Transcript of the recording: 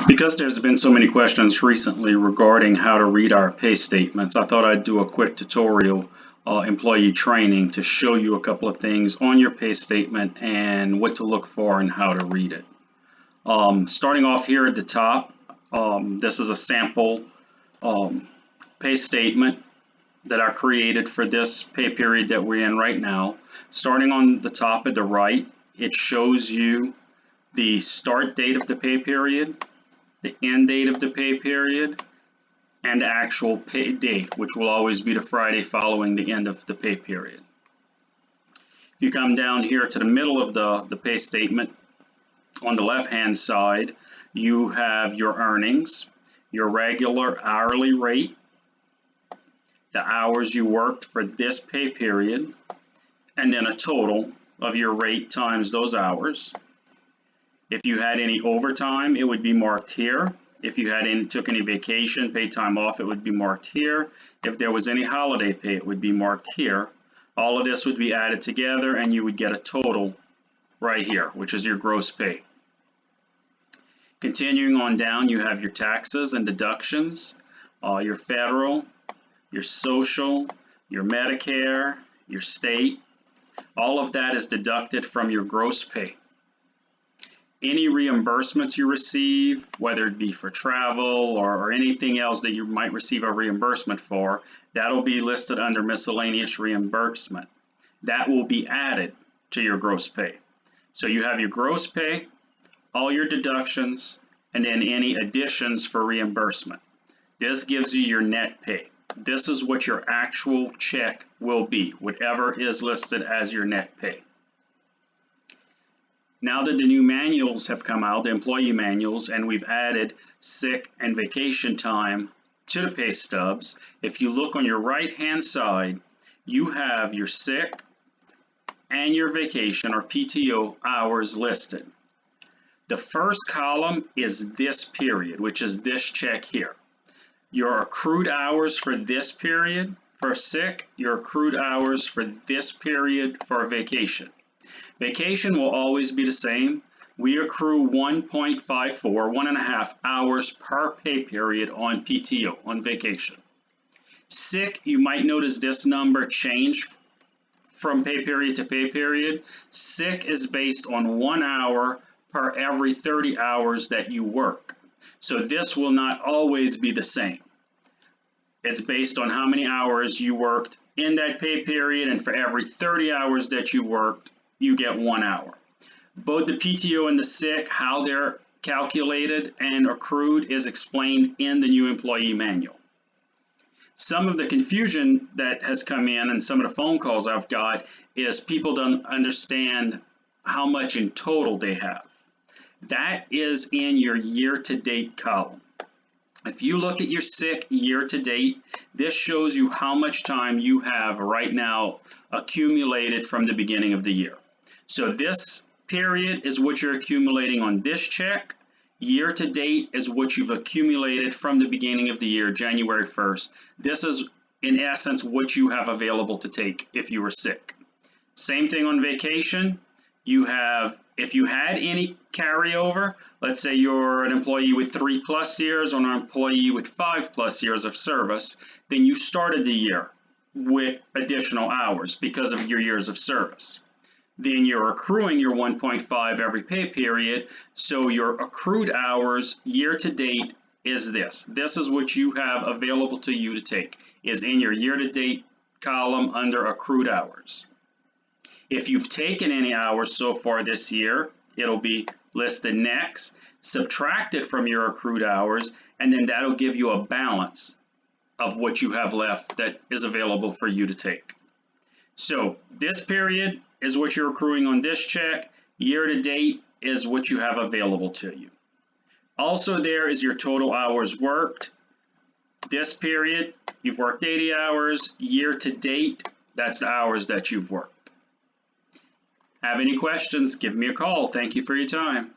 Because there's been so many questions recently regarding how to read our pay statements, I thought I'd do a quick tutorial, employee training, to show you a couple of things on your pay statement and what to look for and how to read it. Starting off here at the top, this is a sample pay statement that I created for this pay period that we're in right now. Starting on the top at the right, it shows you the start date of the pay period, the end date of the pay period, and the actual pay date, which will always be the Friday following the end of the pay period. If you come down here to the middle of the pay statement, on the left-hand side, you have your earnings, your regular hourly rate, the hours you worked for this pay period, and then a total of your rate times those hours. If you had any overtime, it would be marked here. If you took any vacation, paid time off, it would be marked here. If there was any holiday pay, it would be marked here. All of this would be added together and you would get a total right here, which is your gross pay. Continuing on down, you have your taxes and deductions, your federal, your social, your Medicare, your state. All of that is deducted from your gross pay. Any reimbursements you receive, whether it be for travel or anything else that you might receive a reimbursement for, that'll be listed under miscellaneous reimbursement. That will be added to your gross pay. So you have your gross pay, all your deductions, and then any additions for reimbursement. This gives you your net pay. This is what your actual check will be, whatever is listed as your net pay. Now that the new manuals have come out, the employee manuals, and we've added sick and vacation time to the pay stubs, if you look on your right-hand side, you have your sick and your vacation or PTO hours listed. The first column is this period, which is this check here. Your accrued hours for this period for sick, your accrued hours for this period for vacation. Vacation will always be the same. We accrue 1.54, 1.5 hours per pay period on PTO, on vacation. Sick, you might notice this number change from pay period to pay period. Sick is based on 1 hour per every 30 hours that you work. So this will not always be the same. It's based on how many hours you worked in that pay period, and for every 30 hours that you worked, you get 1 hour. Both the PTO and the sick, how they're calculated and accrued, is explained in the new employee manual. Some of the confusion that has come in and some of the phone calls I've got is people don't understand how much in total they have. That is in your year-to-date column. If you look at your sick year-to-date, this shows you how much time you have right now accumulated from the beginning of the year. So this period is what you're accumulating on this check. Year-to-date is what you've accumulated from the beginning of the year, January 1st. This is, in essence, what you have available to take if you were sick. Same thing on vacation. You have, if you had any carryover, let's say you're an employee with 3+ years or an employee with 5+ years of service, then you started the year with additional hours because of your years of service. Then you're accruing your 1.5 every pay period, so your accrued hours year-to-date is this. This is what you have available to you to take, is in your year-to-date column under accrued hours. If you've taken any hours so far this year, it'll be listed next, subtracted from your accrued hours, and then that'll give you a balance of what you have left that is available for you to take. So this period is what you're accruing on this check. Year-to-date is what you have available to you. Also there is your total hours worked. This period, you've worked 80 hours. Year-to-date, that's the hours that you've worked. Have any questions, give me a call. Thank you for your time.